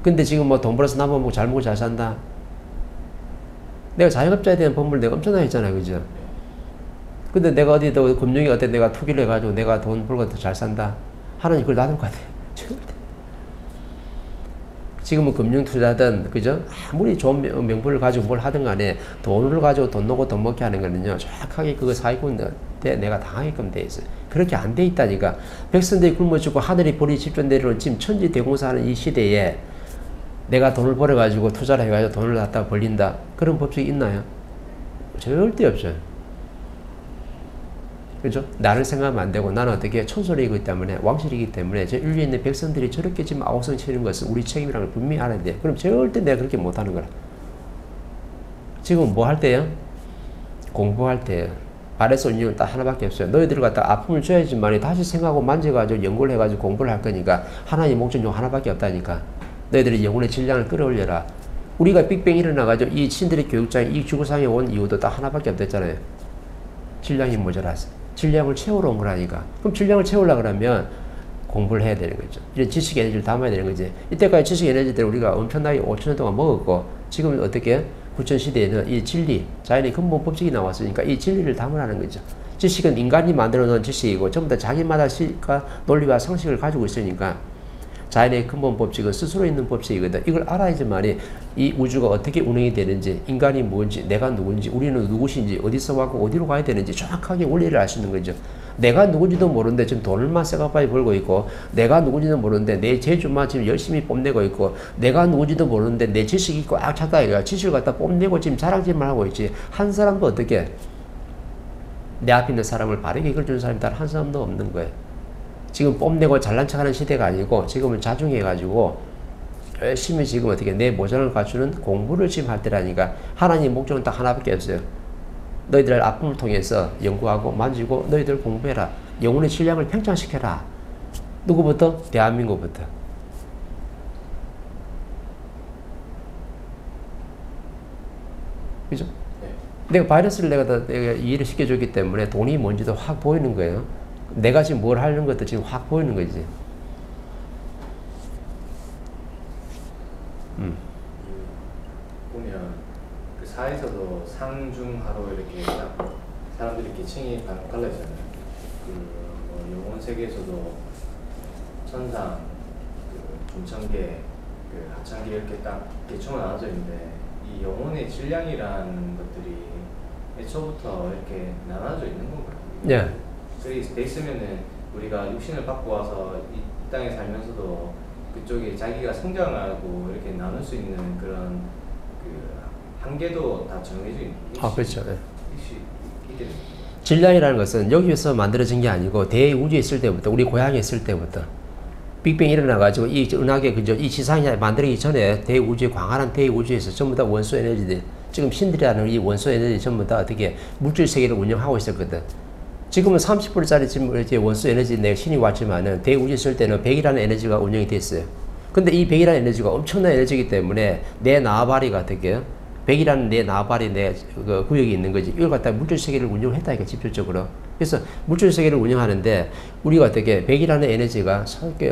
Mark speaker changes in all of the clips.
Speaker 1: 근데 지금 뭐 돈 벌어서 나만 먹고 잘 먹고 잘 산다. 내가 자영업자에 대한 법률 내가 엄청나게 했잖아요. 그죠? 근데 내가 어디도 금융이 어때 내가 투기를 해가지고 내가 돈 벌고 더 잘 산다. 하나님 그걸 놔둘 것 같아요. 지금은 금융 투자든 그죠? 아무리 좋은 명분을 가지고 뭘 하든 간에 돈을 가지고 돈 놓고 돈 먹게 하는 거는요. 정확하게 그거 사기꾼한테 내가 당하게끔 돼 있어요. 그렇게 안 돼 있다니까. 백성들이 굶어 죽고 하늘이 벌이 집전 내려오는 지금 천지대공사하는 이 시대에 내가 돈을 벌어가지고 투자를 해가지고 돈을 갖다가 벌린다. 그런 법칙이 있나요? 절대 없어요. 그죠? 나를 생각하면 안 되고 나는 어떻게 천솔이기 때문에 왕실이기 때문에 저 인류에 있는 백성들이 저렇게 지금 아우성 치는 것은 우리 책임이라는 걸 분명히 알아야 돼. 그럼 절대 내가 그렇게 못하는 거라. 지금 뭐 할 때요? 공부할 때요. 발에서 운영은 딱 하나밖에 없어요. 너희들 갖다 아픔을 줘야지만 다시 생각하고 만져가지고 연구를 해가지고 공부를 할 거니까 하나님의 목적은 하나밖에 없다니까. 너희들이 영혼의 질량을 끌어올려라. 우리가 빅뱅이 일어나가지고 이 신들의 교육장에 이 지구상에 온 이유도 딱 하나밖에 없댔잖아요. 질량이 모자라서. 질량을 채우러 온 거라니까. 그럼 질량을 채우려고 그러면 공부를 해야 되는 거죠. 이런 지식 에너지를 담아야 되는 거지. 이때까지 지식 에너지들을 우리가 엄청나게 5천년 동안 먹었고 지금은 어떻게 구천시대에는 이 진리, 자연의 근본 법칙이 나왔으니까 이 진리를 담으라는 거죠. 지식은 인간이 만들어 놓은 지식이고 전부 다 자기마다 시가 논리와 상식을 가지고 있으니까 자연의 근본 법칙은 스스로 있는 법칙이거든. 이걸 알아야지만이 이 우주가 어떻게 운행이 되는지, 인간이 뭔지, 내가 누군지, 우리는 누구신지, 어디서 왔고 어디로 가야 되는지 정확하게 원리를 알 수 있는 거죠. 내가 누군지도 모르는데 지금 돈을만 쎄가빠이 벌고 있고, 내가 누군지도 모르는데 내 재주만 지금 열심히 뽐내고 있고, 내가 누군지도 모르는데 내 지식이 꽉 찼다 이거야. 지식을 갖다 뽐내고 지금 자랑질만 하고 있지. 한 사람도 어떻게 내 앞에 있는 사람을 바르게 이끌어주는 사람이 단 한 사람도 없는 거예요. 지금 뽐내고 잘난 척하는 시대가 아니고 지금은 자중해가지고 열심히 지금 어떻게 내 모전을 갖추는 공부를 지금 할 때라니까. 하나님의 목적은 딱 하나밖에 없어요. 너희들 아픔을 통해서 연구하고 만지고 너희들 공부해라. 영혼의 질량을 팽창시켜라. 누구부터? 대한민국부터. 그죠? 내가 바이러스를 내가 이해를 시켜줬기 때문에 돈이 뭔지도 확 보이는 거예요. 내가 지금 뭘 하는 것도 지금 확 보이는 거지.
Speaker 2: 보면 그 사에서도 상중하로 이렇게 사람들이 계층이 갈라지잖아요. 뭐 영혼 세계에서도 천상, 중천계, 하천계 이렇게 딱 계층으로 나눠져 있는데 이 영혼의 질량이라는 것들이 애초부터 이렇게 나눠져 있는 건가요?
Speaker 1: 네.
Speaker 2: 그렇게 돼 있으면은 우리가 육신을 받고 와서 이 땅에 살면서도 그쪽에 자기가 성장하고 이렇게 나눌 수 있는 그런 한계도 다 정해져 있는.
Speaker 1: 그렇죠. 네. 질량이라는 것은 여기서 만들어진 게 아니고 대우주에 있을 때부터, 우리 고향에 있을 때부터 빅뱅이 일어나가지고 이 은하계 그죠? 이 지상이 만들기 전에 대우주의 광활한 대우주에서 전부 다 원소 에너지들, 지금 신들이라는 이 원소 에너지 전부 다 어떻게 물질 세계를 운영하고 있었거든. 지금은 30%짜리 지금 이렇게 원소 에너지 내 신이 왔지만은 대우주 있을 때는 100이라는 에너지가 운영이 됐어요. 근데 이 100이라는 에너지가 엄청난 에너지이기 때문에 내 나와바리가 어떻게 100이라는 내 나와바리 내 그 구역이 있는 거지. 이걸 갖다 물질 세계를 운영했다니까 집중적으로. 그래서 물질 세계를 운영하는데 우리가 어떻게 100이라는 에너지가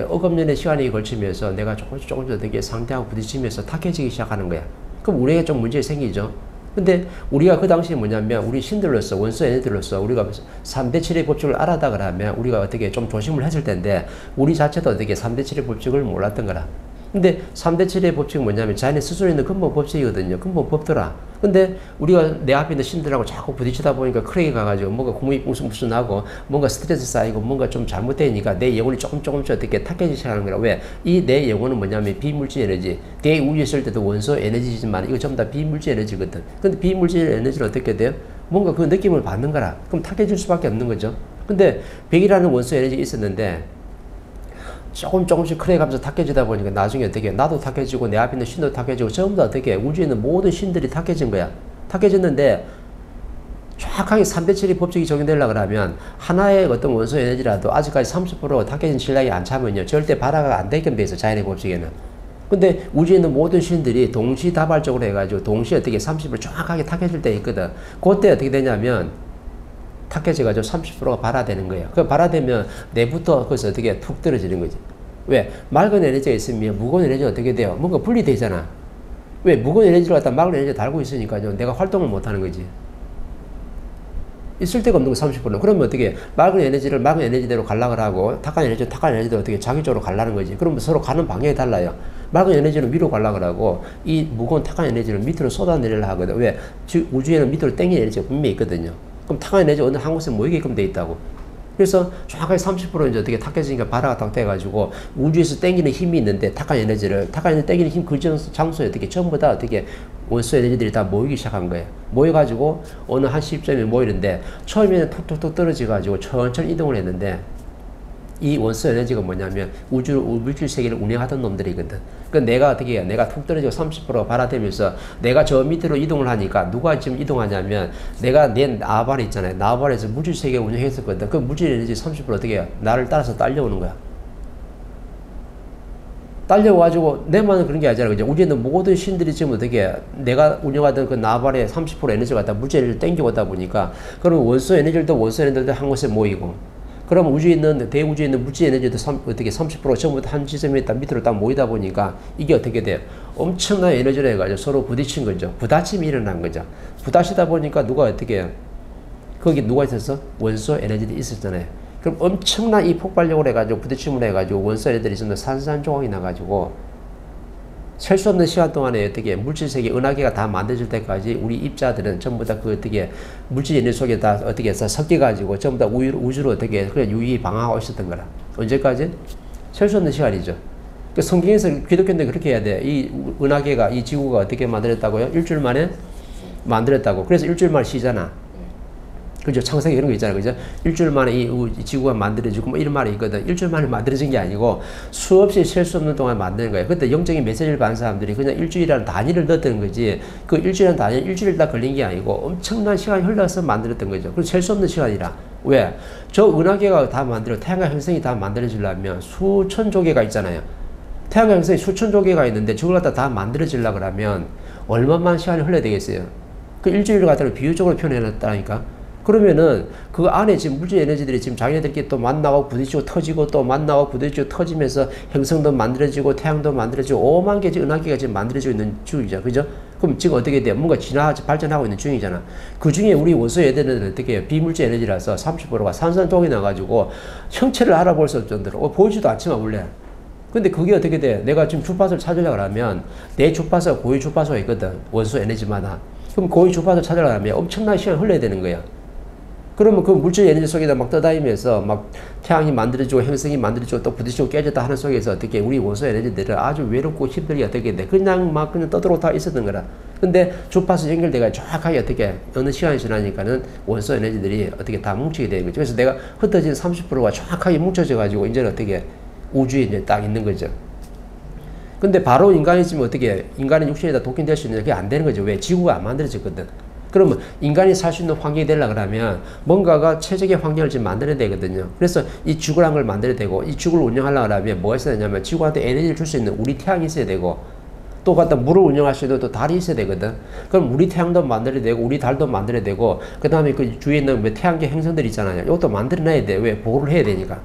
Speaker 1: 억압년의 시간이 걸치면서 내가 조금씩 어떻게 상대하고 부딪히면서 탁해지기 시작하는 거야. 그럼 우리에게 좀 문제 생기죠. 근데 우리가 그 당시에 뭐냐면 우리 신들로서 원소 에너지로서 우리가 3대 7의 법칙을 알았다 그러면 우리가 어떻게 좀 조심을 했을 텐데 우리 자체도 어떻게 3대 7의 법칙을 몰랐던 거라. 근데 3대 7의 법칙은 뭐냐면 자연의 스스로 있는 근본 법칙이거든요. 근본 법더라. 근데 우리가 내 앞에 있는 신들하고 자꾸 부딪히다 보니까 크랙이 가가지고 뭔가 구멍이 뭉숭뭉숭 나고 뭔가 스트레스 쌓이고 뭔가 좀 잘못되니까 내 영혼이 조금씩 어떻게 탁해지기 시작하는 거라. 왜? 이 내 영혼은 뭐냐면 비물질 에너지. 대우주에 있을 때도 원소 에너지지만 이거 전부 다 비물질 에너지거든. 근데 비물질 에너지는 어떻게 돼요? 뭔가 그 느낌을 받는 거라. 그럼 탁해질 수밖에 없는 거죠. 근데 100이라는 원소 에너지가 있었는데 조금씩 크랙하면서 탁해지다 보니까 나중에 어떻게 나도 탁해지고 내 앞에 있는 신도 탁해지고 전부 다 어떻게 우주에 있는 모든 신들이 탁해진 거야. 탁해졌는데 정확하게 3대 7의 법칙이 적용되려고 하면 하나의 어떤 원소 에너지라도 아직까지 30% 탁해진 질량이 안 차면요 절대 발화가 안 되게끔 돼 있어. 자연의 법칙에는. 근데 우주에 있는 모든 신들이 동시다발적으로 해가지고 동시에 어떻게 30% 정확하게 탁해질 때 있거든. 그때 어떻게 되냐면 탁해져가지고 30%가 발화되는 거예요. 그 발화되면 내부터 거기서 어떻게 툭 떨어지는 거지. 왜? 맑은 에너지가 있으면 무거운 에너지가 어떻게 돼요? 뭔가 분리되잖아. 왜? 무거운 에너지를 갖다 맑은 에너지를 달고 있으니까요. 내가 활동을 못 하는 거지. 있을 데가 없는 거 30%는. 그러면 어떻게 맑은 에너지를 맑은 에너지대로 갈락을 하고 탁한 에너지를 탁한 에너지대로 어떻게 자기 쪽으로 갈라는 거지. 그러면 서로 가는 방향이 달라요. 맑은 에너지는 위로 갈락을 하고 이 무거운 탁한 에너지를 밑으로 쏟아내리려 하거든. 왜? 우주에는 밑으로 땡기는 에너지가 분명히 있거든요. 그럼 탁한 에너지 어느 한 곳에 모이게끔 돼 있다고. 그래서 정확하게 30% 이제 어떻게 탁해지니까 바다가 딱 돼가지고 우주에서 땡기는 힘이 있는데 탁한 에너지 땡기는 힘 그 장소에 어떻게 전부 다 어떻게 원소 에너지들이 다 모이기 시작한 거예요. 모여가지고 어느 한 시점에 모이는데 처음에는 톡톡톡 떨어져가지고 천천히 이동을 했는데 이 원소 에너지가 뭐냐면 물질 세계를 운영하던 놈들이거든. 그러니까 내가 어떻게 해요? 내가 툭 떨어지고 30% 발화되면서 내가 저 밑으로 이동을 하니까 누가 지금 이동하냐면 내가 내 나발이 있잖아요. 나발에서 물질 세계를 운영했었거든. 그 물질 에너지 30% 어떻게 해요? 나를 따라서 딸려오는 거야. 딸려가지고 내만은 그런 게 아니잖아. 그죠? 우리는 모든 신들이 지금 어떻게 내가 운영하던 그 나발의 30% 에너지가 다 물질 에너지를 땡기고 오다 보니까 그럼 원소 에너지들도 한 곳에 모이고 그럼 우주에 있는 대우주에 있는 물질 에너지도 어떻게 30% 전부 다 한 지점에 딱 밑으로 딱 모이다 보니까 이게 어떻게 돼요? 엄청난 에너지를 해가지고 서로 부딪힌 거죠. 부딪힘이 일어난 거죠. 부딪히다 보니까 누가 어떻게 해요? 거기 누가 있었어? 원소 에너지들이 있었잖아요. 그럼 엄청난 이 폭발력을 해가지고 부딪힘을 해가지고 원소 에너지들이 있으면 산산조각이 나가지고 셀 수 없는 시간 동안에 어떻게 물질 세계 은하계가 다 만들어질 때까지 우리 입자들은 전부 다 그 어떻게 물질 에너지 속에 다 어떻게 해서 섞여가지고 전부 다 우주로 어떻게 그래 유유히 방황하고 있었던 거라. 언제까지? 셀 수 없는 시간이죠. 그 성경에서 기독교인들 그렇게 해야 돼. 이 은하계가 이 지구가 어떻게 만들었다고요? 일주일 만에 만들었다고. 그래서 일주일 만에 쉬잖아. 그죠? 창세기 이런 거 있잖아요. 그죠? 일주일 만에 이 지구가 만들어지고 뭐 이런 말이 있거든. 일주일 만에 만들어진 게 아니고 수없이 셀 수 없는 동안 만드는 거예요. 그때 영적인 메시지를 받는 사람들이 그냥 일주일이라는 단위를 넣었던 거지. 그 일주일이라는 단위 일주일 다 걸린 게 아니고 엄청난 시간이 흘러서 만들었던 거죠. 그래서 셀 수 없는 시간이라. 왜? 저 은하계가 다 만들어 태양과 행성이 다 만들어지려면 수천 조개가 있잖아요. 태양과 행성이 수천 조개가 있는데 저걸 갖다 다 만들어지려고 그러면 얼마만 시간이 흘러야 되겠어요? 그 일주일을 갖다가 비유적으로 표현해놨다니까. 그러면은 그 안에 지금 물질 에너지들이 지금 자기네들끼리 또 만나고 부딪히고 터지고 또 만나고 부딪히고 터지면서 행성도 만들어지고 태양도 만들어지고 5만 개 은하계가 지금 만들어지고 있는 중이죠. 그죠? 그럼 지금 어떻게 돼요? 뭔가 발전하고 있는 중이잖아. 그 중에 우리 원소 에너지는 어떻게 해요? 비물질 에너지라서 30%가 산산조각이 나가지고 형체를 알아볼 수 없을 정도로 보이지도 않지만 원래. 근데 그게 어떻게 돼? 내가 지금 주파수를 찾으려고 하면 내 주파수가 고유 주파수가 있거든. 원소 에너지마다. 그럼 고유 주파수를 찾으려고 하면 엄청난 시간이 흘러야 되는 거야. 그러면 그 물질 에너지 속에다 막 떠다니면서 막 태양이 만들어지고 행성이 만들어지고 또 부딪히고 깨졌다 하는 속에서 어떻게 우리 원소 에너지들은 아주 외롭고 힘들게 어떻게 돼. 그냥 떠들어다 있었던 거라. 근데 주파수 연결돼가 정확하게 어떻게 어느 시간이 지나니까는 원소 에너지들이 어떻게 다 뭉치게 되는 거죠. 그래서 내가 흩어진 30%가 정확하게 뭉쳐져 가지고 이제는 어떻게 우주에 이제 딱 있는 거죠. 근데 바로 인간이 지금 어떻게 인간의 육신에다 독행될 수 있는 게 안 되는 거죠. 왜? 지구가 안 만들어졌거든. 그러면 인간이 살 수 있는 환경이 되려고 그러면 뭔가가 최적의 환경을 지금 만들어야 되거든요. 그래서 이 지구라는 걸 만들어야 되고 이 지구를 운영하려고 하면 뭐가 있어야 되냐면 지구한테 에너지를 줄 수 있는 우리 태양이 있어야 되고 또 갖다 물을 운영할 수 있는 또 달이 있어야 되거든. 그럼 우리 태양도 만들어야 되고 우리 달도 만들어야 되고 그 다음에 그 주위에 있는 태양계 행성들 있잖아요. 이것도 만들어놔야 돼. 왜? 보호를 해야 되니까.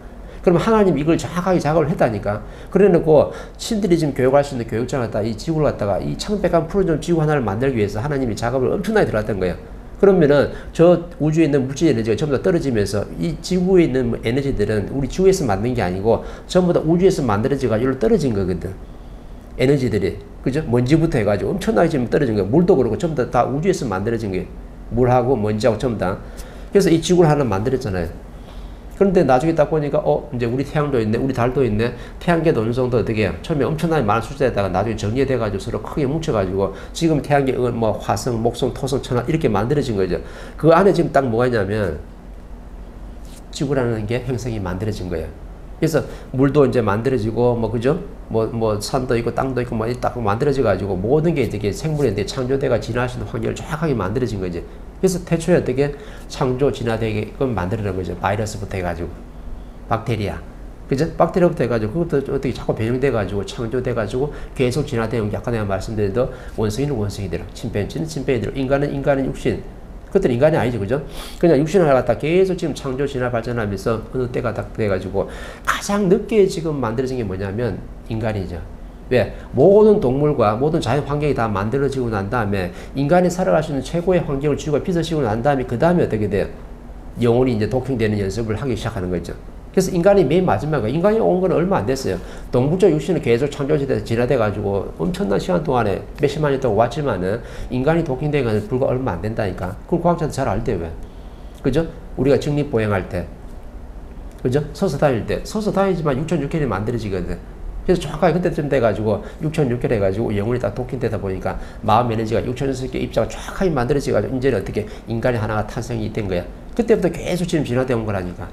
Speaker 1: 그럼 하나님 이걸 정확하게 작업을 했다니까. 그래 놓고 신들이 지금 교육할 수 있는 교육장을 갖다가 이 지구를 갖다가 이 창백한 푸른 지구 하나를 만들기 위해서 하나님이 작업을 엄청나게 들어갔던 거예요. 그러면은 저 우주에 있는 물질 에너지가 전부 다 떨어지면서 이 지구에 있는 에너지들은 우리 지구에서 만든 게 아니고 전부 다 우주에서 만들어져가지고 떨어진 거거든. 에너지들이. 그죠? 먼지부터 해가지고 엄청나게 지금 떨어진 거예요. 물도 그렇고 전부 다 우주에서 만들어진 거예요. 물하고 먼지하고 전부 다. 그래서 이 지구를 하나 만들었잖아요. 그런데 나중에 딱 보니까 이제 우리 태양도 있네, 우리 달도 있네. 태양계도 어느 정도 어떻게 해요? 처음에 엄청나게 많은 숫자에다가 나중에 정리돼가지고 서로 크게 뭉쳐가지고 지금 태양계 뭐 화성, 목성, 토성, 천왕 이렇게 만들어진 거죠. 그 안에 지금 딱 뭐가 있냐면 지구라는 게 행성이 만들어진 거예요. 그래서 물도 이제 만들어지고 뭐 그죠? 뭐 산도 있고 땅도 있고 뭐 딱 만들어져 가지고 모든 게 이렇게 생물인데 창조대가 진화할 수 있는 환경을 정확하게 만들어진 거지. 그래서 태초에 어떻게 창조 진화되게끔 만들어낸 거죠. 바이러스부터 해가지고 박테리아, 그죠? 박테리아부터 해가지고 그것도 어떻게 자꾸 변형돼가지고 창조돼가지고 계속 진화되는 게 아까 내가 말씀드린 원숭이는 원숭이대로, 침팬지는 침팬지대로, 인간은 인간의 육신, 그것들은 인간이 아니죠, 그죠? 그냥 육신을 갖다 계속 지금 창조, 진화, 발전하면서 어느 때가 딱 돼가지고 가장 늦게 지금 만들어진 게 뭐냐면 인간이죠. 왜? 모든 동물과 모든 자연 환경이 다 만들어지고 난 다음에 인간이 살아갈 수 있는 최고의 환경을 지구가 빚어지고 난 다음에 그 다음에 어떻게 돼요? 영혼이 이제 도킹되는 연습을 하기 시작하는 거죠. 그래서 인간이 맨 마지막에 인간이 온 건 얼마 안 됐어요. 동물적 육신은 계속 창조시대에서 진화돼가지고 엄청난 시간 동안에 몇십만 년 동안 왔지만은 인간이 도킹된 건 불과 얼마 안 된다니까. 그럼 과학자도 잘 알대요, 왜? 그죠? 우리가 직립보행할 때, 그죠? 서서 다닐 때, 서서 다니지만 6,600이 만들어지거든. 그래서 정확하게 그때쯤 돼가지고 6,600 해가지고 영혼이 딱 도킹되다 보니까 마음 에너지가 6,600개 입자가 정확하게 만들어져가지고 이제는 어떻게 인간이 하나가 탄생이 된 거야. 그때부터 계속 지금 진화되어 온 거라니까.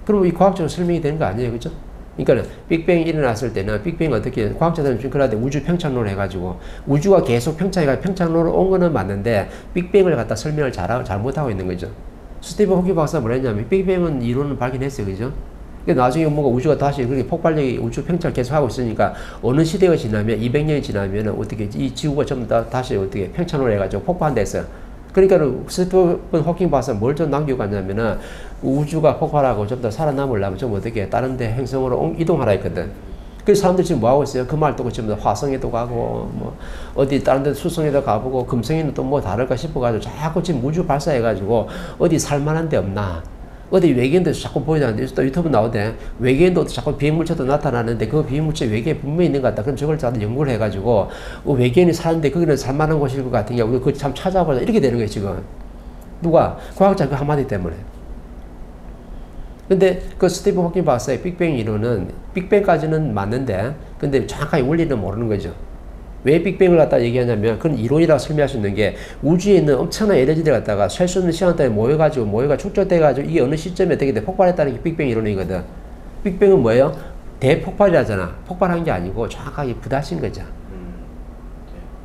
Speaker 1: 그럼 이 과학적으로 설명이 되는 거 아니에요, 그죠? 그러니까 빅뱅이 일어났을 때는 빅뱅이 어떻게 과학자들은 지금 그런데 우주 평창론을 해가지고 우주가 계속 평창론으로 온 거는 맞는데 빅뱅을 갖다 설명을 잘못하고 있는 거죠. 스티븐 호킹 박사가 뭐라 했냐면 빅뱅은 이론을 발견했어요, 그죠? 그러니까 나중에 뭔가 우주가 다시 그렇게 폭발력이 우주 평창을 계속 하고 있으니까 어느 시대가 지나면 200년이 지나면 어떻게 이 지구가 전부 다 다시 어떻게 평창론을 해가지고 폭발한다 했어요. 그러니까 스티븐 호킹 박사가 뭘 좀 남기고 갔냐면은 우주가 폭발하고 좀 더 살아남으려면 좀 어떻게 다른 데 행성으로 이동하라 했거든. 그래서 사람들이 지금 뭐 하고 있어요? 그 말 듣고 지금 화성에도 가고 뭐 어디 다른 데 수성에도 가보고 금성에는 또 뭐 다를까 싶어가지고 자꾸 지금 우주 발사해가지고 어디 살만한 데 없나? 어디 외계인도 자꾸 보이다는데 또 유튜브 나오대. 외계인도 자꾸 비행물체도 나타나는데 그 비행물체 외계에 분명히 있는 것 같다. 그럼 저걸 다들 연구를 해가지고 외계인이 사는데 거기는 살만한 곳일 것 같은 게 우리 그거 참 찾아보자. 이렇게 되는 거예요, 지금. 누가? 과학자 그 한마디 때문에. 근데 그 스티븐 호킹 박사의 빅뱅 이론은 빅뱅까지는 맞는데 근데 정확하게 원리는 모르는 거죠. 왜 빅뱅을 갖다 얘기하냐면 그건 이론이라고 설명할 수 있는 게 우주에 있는 엄청난 에너지들 갖다가 셀 수 없는 시간 동안에 모여가 축적돼가지고 이게 어느 시점에 어떻게 돼 폭발했다는 게 빅뱅 이론이거든. 빅뱅은 뭐예요? 대폭발이라잖아. 폭발한 게 아니고 정확하게 부딪힌 거죠.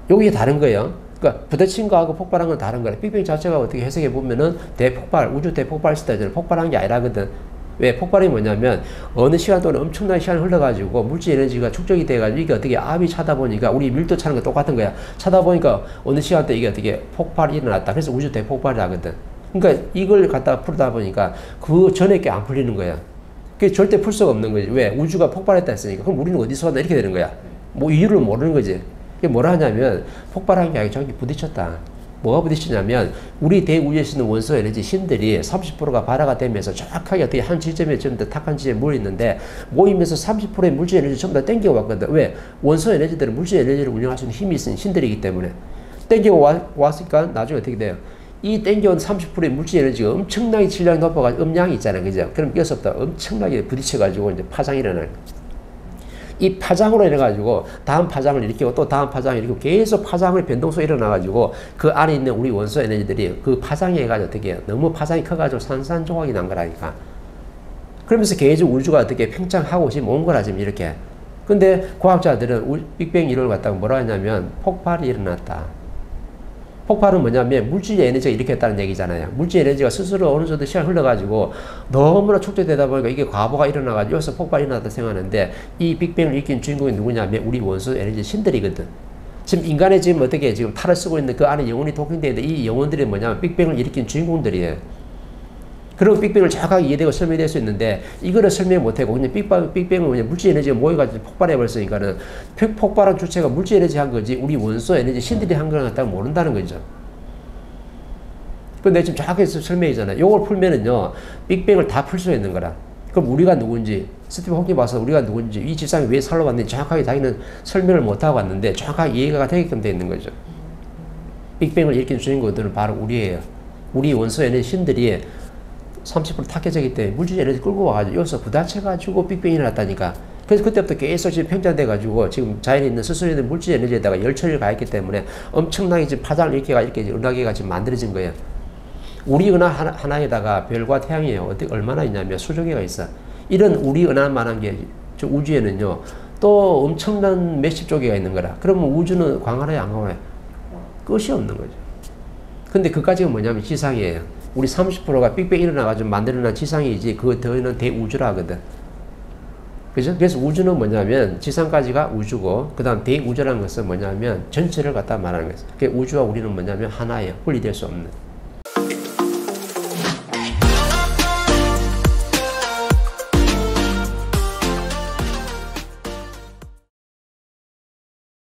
Speaker 1: 여기 다른 거예요. 그러니까 부딪힌 거하고 폭발한 건 다른 거야. 빅뱅 자체가 어떻게 해석해 보면은 대폭발, 우주 대폭발 시대잖아. 폭발한 게 아니라거든. 왜? 폭발이 뭐냐면 어느 시간 동안 엄청난 시간이 흘러가지고 물질 에너지가 축적이 돼가지고 이게 어떻게 압이 차다 보니까 우리 밀도 차는 거 똑같은 거야. 차다 보니까 어느 시간 때 이게 어떻게 폭발이 일어났다. 그래서 우주 대폭발이 하거든. 그러니까 이걸 갖다가 풀다 보니까 그 전에 게 안 풀리는 거야. 그게 절대 풀 수가 없는 거지. 왜? 우주가 폭발했다 했으니까. 그럼 우리는 어디서 왔나? 이렇게 되는 거야. 뭐 이유를 모르는 거지. 이게 뭐라 하냐면 폭발한 게 아니고 저기 부딪혔다. 뭐가 부딪히냐면 우리 대우주에 있는 원소 에너지 신들이 30%가 발화가 되면서 정확하게 어떻게 한 지점에 전부 다 탁한 지점에 모여있는데 모이면서 30%의 물질 에너지 전부 다 땡겨왔거든. 왜? 원소 에너지들은 물질 에너지를 운영할 수 있는 힘이 있는 신들이기 때문에 땡겨왔으니까 나중에 어떻게 돼요? 이 땡겨온 30%의 물질 에너지가 엄청나게 질량이 높아가지고 음량이 있잖아요, 그죠? 그럼 여기서부터 엄청나게 부딪혀가지고 이제 파장이 일어나요. 이 파장으로 인해가지고 다음 파장을 일으키고 또 다음 파장을 일으키고 계속 파장의 변동성이 일어나가지고 그 안에 있는 우리 원소 에너지들이 그 파장에 해가지고 어떻게 해요? 너무 파장이 커가지고 산산조각이 난 거라니까. 그러면서 계속 우주가 어떻게 팽창하고 지금 온 거라 지금 이렇게. 근데 과학자들은 빅뱅 이론을 갖다가 뭐라 하냐면 폭발이 일어났다. 폭발은 뭐냐면 물질 에너지가 일으켰다는 얘기잖아요. 물질 에너지가 스스로 어느 정도 시간이 흘러가지고 너무나 축적되다 보니까 이게 과부가 일어나가지고 여기서 폭발이 일어났다 생각하는데 이 빅뱅을 일으킨 주인공이 누구냐면 우리 원소 에너지 신들이거든. 지금 인간의 지금 어떻게 지금 탈을 쓰고 있는 그 안에 영혼이 도킹되어 있는데 이 영혼들이 뭐냐면 빅뱅을 일으킨 주인공들이에요. 그런 빅뱅을 정확하게 이해되고 설명될 수 있는데 이거를 설명 못하고 그냥 빅뱅은 그냥 물질 에너지가 모여가지고 폭발해버렸으니까는 폭발한 주체가 물질 에너지 한 거지 우리 원소 에너지 신들이 한 거는 갖다가 모른다는 거죠. 근데 지금 정확하게 설명이잖아요. 요걸 풀면은요 빅뱅을 다 풀 수 있는 거라. 그럼 우리가 누군지 스티븐 호킹 봐서 우리가 누군지 이 지상에 왜 살러 왔는지 정확하게 자기는 설명을 못하고 왔는데 정확하게 이해가 되게끔 되어 있는 거죠. 빅뱅을 일으킨 주인공들은 바로 우리예요. 우리 원소 에너지 신들이 30% 탁해지기 때문에 물질 에너지 끌고 와가지고 여기서 부딪혀가지고 빅뱅이 일어났다니까. 그래서 그때부터 계속 지금 팽창돼가지고 지금 자연에 있는 스스로 있는 물질 에너지에다가 열처리를 가했기 때문에 엄청나게 지금 파장을 이렇게 은하계가 지금 만들어진 거예요. 우리 은하 하나에다가 별과 태양이에요. 얼마나 있냐면 수조 개가 있어. 이런 우리 은하만한 게 저 우주에는요 또 엄청난 몇십 조 개가 있는 거라. 그러면 우주는 광활해요, 안 광활해요? 끝이 없는 거죠. 근데 그까지가 뭐냐면 지상이에요. 우리 30%가 빅뱅 일어나가지고 만들어낸 지상이지 그 더는 대우주라 하거든. 그죠? 그래서 우주는 뭐냐면 지상까지가 우주고 그 다음 대우주라는 것은 뭐냐면 전체를 갖다 말하는 거예요. 그러니까 우주와 우리는 뭐냐면 하나예요. 분리될 수 없는.